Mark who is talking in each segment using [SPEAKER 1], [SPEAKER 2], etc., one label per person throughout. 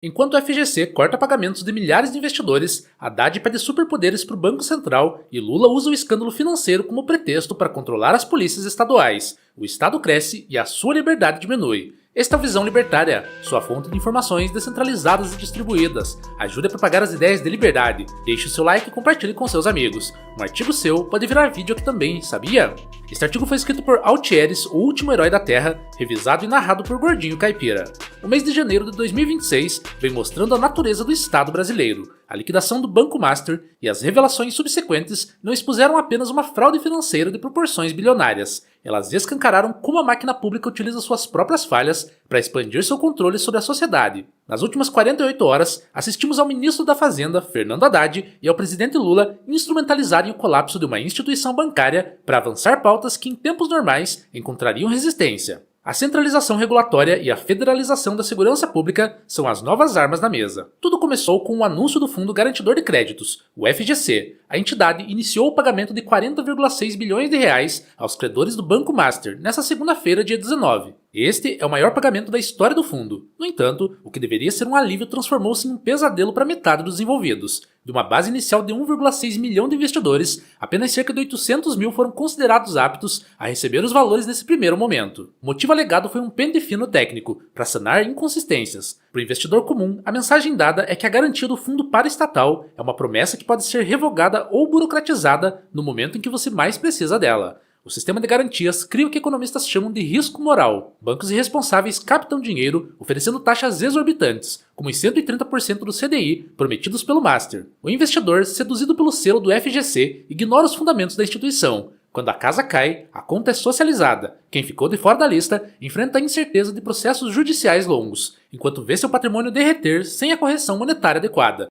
[SPEAKER 1] Enquanto o FGC corta pagamentos de milhares de investidores, Haddad pede superpoderes para o Banco Central e Lula usa o escândalo financeiro como pretexto para controlar as polícias estaduais. O Estado cresce e a sua liberdade diminui. Esta é a Visão Libertária, sua fonte de informações descentralizadas e distribuídas. Ajude a propagar as ideias de liberdade. Deixe o seu like e compartilhe com seus amigos. Um artigo seu pode virar vídeo aqui também, sabia? Este artigo foi escrito por Altieres, o último herói da Terra, revisado e narrado por Gordinho Caipira. O mês de janeiro de 2026 vem mostrando a natureza do Estado brasileiro. A liquidação do Banco Master e as revelações subsequentes não expuseram apenas uma fraude financeira de proporções bilionárias. Elas escancararam como a máquina pública utiliza suas próprias falhas para expandir seu controle sobre a sociedade. Nas últimas 48 horas, assistimos ao ministro da Fazenda, Fernando Haddad, e ao presidente Lula instrumentalizarem o colapso de uma instituição bancária para avançar pautas que em tempos normais encontrariam resistência. A centralização regulatória e a federalização da segurança pública são as novas armas na mesa. Tudo começou com o anúncio do Fundo Garantidor de Créditos, o FGC. A entidade iniciou o pagamento de 40,6 bilhões de reais aos credores do Banco Master nesta segunda-feira, dia 19. Este é o maior pagamento da história do fundo. No entanto, o que deveria ser um alívio transformou-se em um pesadelo para metade dos envolvidos. De uma base inicial de 1,6 milhão de investidores, apenas cerca de 800 mil foram considerados aptos a receber os valores nesse primeiro momento. O motivo alegado foi um pente fino técnico, para sanar inconsistências. Para o investidor comum, a mensagem dada é que a garantia do fundo paraestatal é uma promessa que pode ser revogada ou burocratizada no momento em que você mais precisa dela. O sistema de garantias cria o que economistas chamam de risco moral. Bancos irresponsáveis captam dinheiro, oferecendo taxas exorbitantes, como os 130% do CDI prometidos pelo Master. O investidor, seduzido pelo selo do FGC, ignora os fundamentos da instituição. Quando a casa cai, a conta é socializada. Quem ficou de fora da lista enfrenta a incerteza de processos judiciais longos, enquanto vê seu patrimônio derreter sem a correção monetária adequada.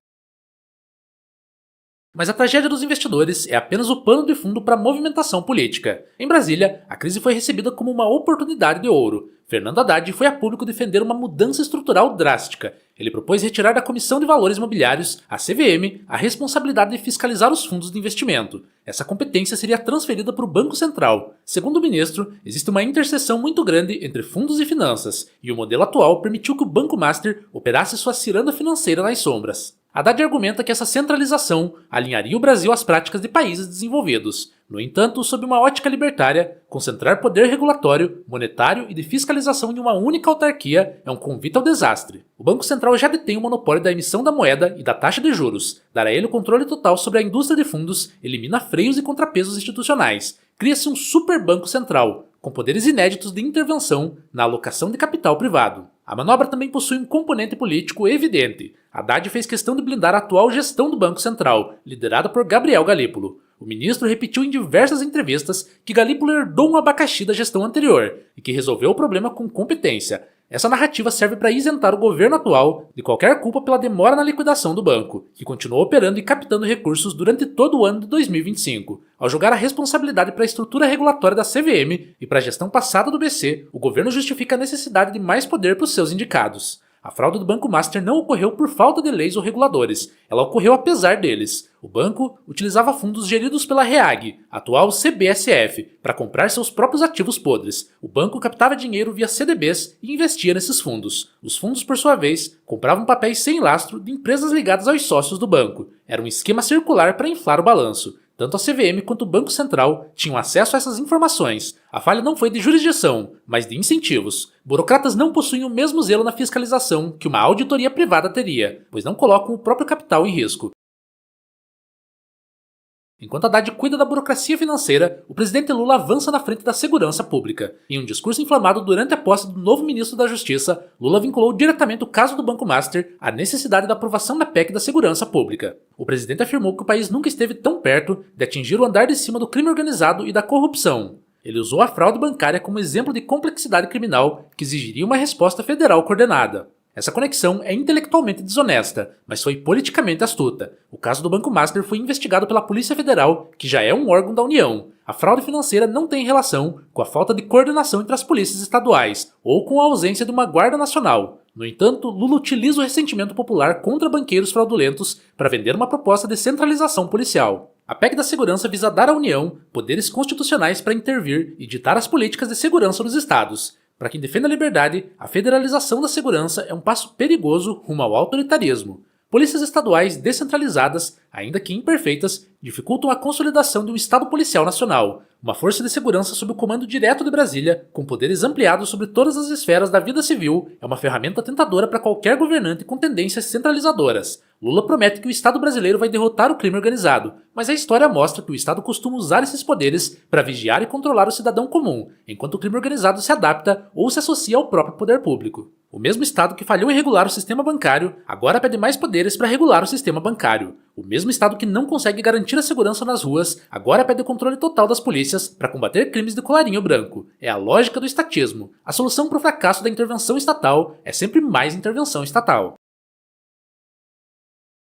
[SPEAKER 1] Mas a tragédia dos investidores é apenas o pano de fundo para a movimentação política. Em Brasília, a crise foi recebida como uma oportunidade de ouro. Fernando Haddad foi a público defender uma mudança estrutural drástica. Ele propôs retirar da Comissão de Valores Imobiliários, a CVM, a responsabilidade de fiscalizar os fundos de investimento. Essa competência seria transferida para o Banco Central. Segundo o ministro, existe uma interseção muito grande entre fundos e finanças, e o modelo atual permitiu que o Banco Master operasse sua ciranda financeira nas sombras. Haddad argumenta que essa centralização alinharia o Brasil às práticas de países desenvolvidos. No entanto, sob uma ótica libertária, concentrar poder regulatório, monetário e de fiscalização em uma única autarquia é um convite ao desastre. O Banco Central já detém o monopólio da emissão da moeda e da taxa de juros. Dar a ele o controle total sobre a indústria de fundos elimina freios e contrapesos institucionais. Cria-se um super banco central, com poderes inéditos de intervenção na alocação de capital privado. A manobra também possui um componente político evidente. Haddad fez questão de blindar a atual gestão do Banco Central, liderada por Gabriel Galípolo. O ministro repetiu em diversas entrevistas que Galípolo herdou um abacaxi da gestão anterior e que resolveu o problema com competência. Essa narrativa serve para isentar o governo atual de qualquer culpa pela demora na liquidação do banco, que continuou operando e captando recursos durante todo o ano de 2025. Ao jogar a responsabilidade para a estrutura regulatória da CVM e para a gestão passada do BC, o governo justifica a necessidade de mais poder para os seus indicados. A fraude do Banco Master não ocorreu por falta de leis ou reguladores, ela ocorreu apesar deles. O banco utilizava fundos geridos pela REAG, atual CBSF, para comprar seus próprios ativos podres. O banco captava dinheiro via CDBs e investia nesses fundos. Os fundos, por sua vez, compravam papéis sem lastro de empresas ligadas aos sócios do banco. Era um esquema circular para inflar o balanço. Tanto a CVM quanto o Banco Central tinham acesso a essas informações. A falha não foi de jurisdição, mas de incentivos. Burocratas não possuem o mesmo zelo na fiscalização que uma auditoria privada teria, pois não colocam o próprio capital em risco. Enquanto Haddad cuida da burocracia financeira, o presidente Lula avança na frente da segurança pública. Em um discurso inflamado durante a posse do novo ministro da Justiça, Lula vinculou diretamente o caso do Banco Master à necessidade da aprovação da PEC da segurança pública. O presidente afirmou que o país nunca esteve tão perto de atingir o andar de cima do crime organizado e da corrupção. Ele usou a fraude bancária como exemplo de complexidade criminal que exigiria uma resposta federal coordenada. Essa conexão é intelectualmente desonesta, mas foi politicamente astuta. O caso do Banco Master foi investigado pela Polícia Federal, que já é um órgão da União. A fraude financeira não tem relação com a falta de coordenação entre as polícias estaduais ou com a ausência de uma Guarda Nacional. No entanto, Lula utiliza o ressentimento popular contra banqueiros fraudulentos para vender uma proposta de centralização policial. A PEC da segurança visa dar à União poderes constitucionais para intervir e ditar as políticas de segurança dos estados. Para quem defende a liberdade, a federalização da segurança é um passo perigoso rumo ao autoritarismo. Polícias estaduais descentralizadas, ainda que imperfeitas, dificultam a consolidação de um Estado policial nacional, uma força de segurança sob o comando direto de Brasília, com poderes ampliados sobre todas as esferas da vida civil, é uma ferramenta tentadora para qualquer governante com tendências centralizadoras. Lula promete que o Estado brasileiro vai derrotar o crime organizado, mas a história mostra que o Estado costuma usar esses poderes para vigiar e controlar o cidadão comum, enquanto o crime organizado se adapta ou se associa ao próprio poder público. O mesmo Estado que falhou em regular o sistema bancário, agora pede mais poderes para regular o sistema bancário. O mesmo Estado que não consegue garantir a segurança nas ruas, agora pede o controle total das polícias para combater crimes de colarinho branco. É a lógica do estatismo. A solução para o fracasso da intervenção estatal é sempre mais intervenção estatal.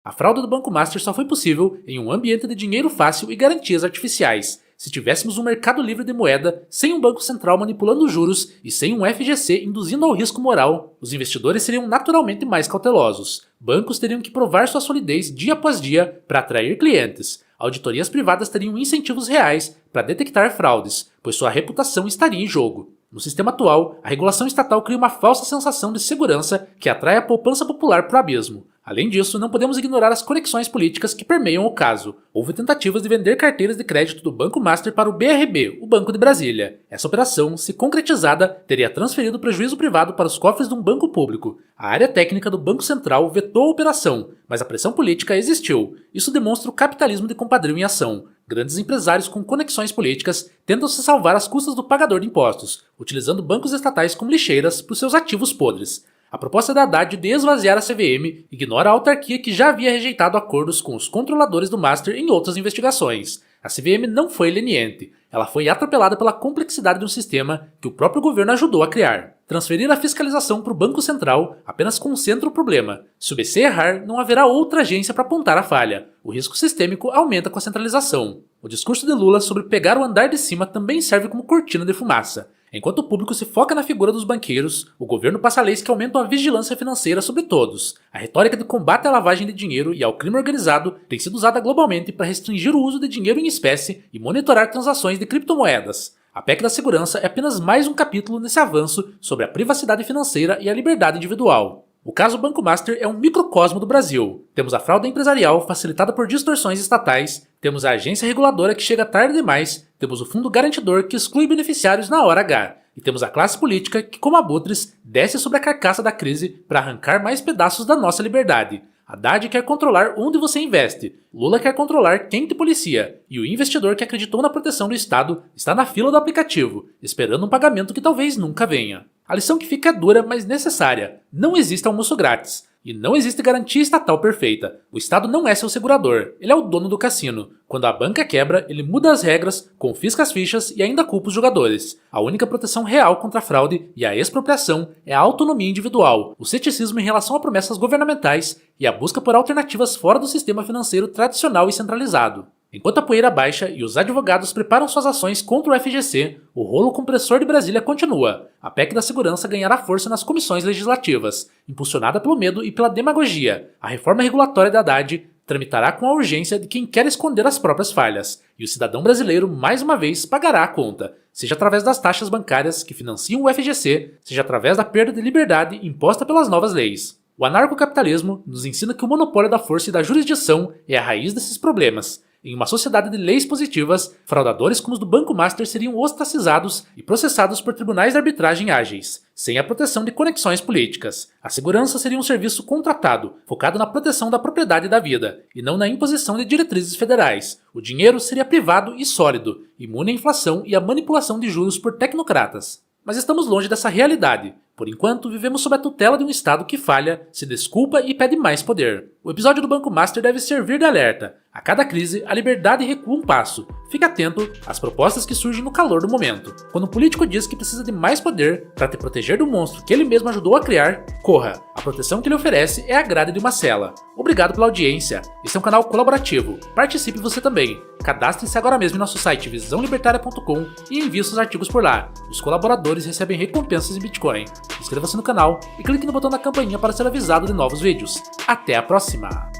[SPEAKER 1] A fraude do Banco Master só foi possível em um ambiente de dinheiro fácil e garantias artificiais. Se tivéssemos um mercado livre de moeda, sem um banco central manipulando os juros e sem um FGC induzindo ao risco moral, os investidores seriam naturalmente mais cautelosos. Bancos teriam que provar sua solidez dia após dia para atrair clientes. Auditorias privadas teriam incentivos reais para detectar fraudes, pois sua reputação estaria em jogo. No sistema atual, a regulação estatal cria uma falsa sensação de segurança que atrai a poupança popular para o abismo. Além disso, não podemos ignorar as conexões políticas que permeiam o caso. Houve tentativas de vender carteiras de crédito do Banco Master para o BRB, o Banco de Brasília. Essa operação, se concretizada, teria transferido prejuízo privado para os cofres de um banco público. A área técnica do Banco Central vetou a operação, mas a pressão política existiu. Isso demonstra o capitalismo de compadrio em ação. Grandes empresários com conexões políticas tentam se salvar às custas do pagador de impostos, utilizando bancos estatais como lixeiras para os seus ativos podres. A proposta da Haddad de esvaziar a CVM ignora a autarquia que já havia rejeitado acordos com os controladores do Master em outras investigações. A CVM não foi leniente, ela foi atropelada pela complexidade de um sistema que o próprio governo ajudou a criar. Transferir a fiscalização para o Banco Central apenas concentra o problema. Se o BC errar, não haverá outra agência para apontar a falha. O risco sistêmico aumenta com a centralização. O discurso de Lula sobre pegar o andar de cima também serve como cortina de fumaça. Enquanto o público se foca na figura dos banqueiros, o governo passa leis que aumentam a vigilância financeira sobre todos. A retórica de combate à lavagem de dinheiro e ao crime organizado tem sido usada globalmente para restringir o uso de dinheiro em espécie e monitorar transações de criptomoedas. A PEC da segurança é apenas mais um capítulo nesse avanço sobre a privacidade financeira e a liberdade individual. O caso Banco Master é um microcosmo do Brasil. Temos a fraude empresarial facilitada por distorções estatais, temos a agência reguladora que chega tarde demais, temos o fundo garantidor que exclui beneficiários na hora H, e temos a classe política que, como abutres, desce sobre a carcaça da crise para arrancar mais pedaços da nossa liberdade. Haddad quer controlar onde você investe, Lula quer controlar quem te policia, e o investidor que acreditou na proteção do Estado está na fila do aplicativo, esperando um pagamento que talvez nunca venha. A lição que fica é dura, mas necessária. Não existe almoço grátis. E não existe garantia estatal perfeita. O Estado não é seu segurador, ele é o dono do cassino. Quando a banca quebra, ele muda as regras, confisca as fichas e ainda culpa os jogadores. A única proteção real contra a fraude e a expropriação é a autonomia individual, o ceticismo em relação a promessas governamentais e a busca por alternativas fora do sistema financeiro tradicional e centralizado. Enquanto a poeira baixa e os advogados preparam suas ações contra o FGC, o rolo compressor de Brasília continua. A PEC da segurança ganhará força nas comissões legislativas, impulsionada pelo medo e pela demagogia. A reforma regulatória da Haddad tramitará com a urgência de quem quer esconder as próprias falhas, e o cidadão brasileiro mais uma vez pagará a conta, seja através das taxas bancárias que financiam o FGC, seja através da perda de liberdade imposta pelas novas leis. O anarcocapitalismo nos ensina que o monopólio da força e da jurisdição é a raiz desses problemas. Em uma sociedade de leis positivas, fraudadores como os do Banco Master seriam ostracizados e processados por tribunais de arbitragem ágeis, sem a proteção de conexões políticas. A segurança seria um serviço contratado, focado na proteção da propriedade e da vida, e não na imposição de diretrizes federais. O dinheiro seria privado e sólido, imune à inflação e à manipulação de juros por tecnocratas. Mas estamos longe dessa realidade. Por enquanto, vivemos sob a tutela de um Estado que falha, se desculpa e pede mais poder. O episódio do Banco Master deve servir de alerta. A cada crise, a liberdade recua um passo. Fique atento às propostas que surgem no calor do momento. Quando um político diz que precisa de mais poder para te proteger do monstro que ele mesmo ajudou a criar, corra. A proteção que ele oferece é a grade de uma cela. Obrigado pela audiência. Esse é um canal colaborativo. Participe você também. Cadastre-se agora mesmo em nosso site visãolibertaria.com e envie seus artigos por lá. Os colaboradores recebem recompensas em Bitcoin. Inscreva-se no canal e clique no botão da campainha para ser avisado de novos vídeos. Até a próxima!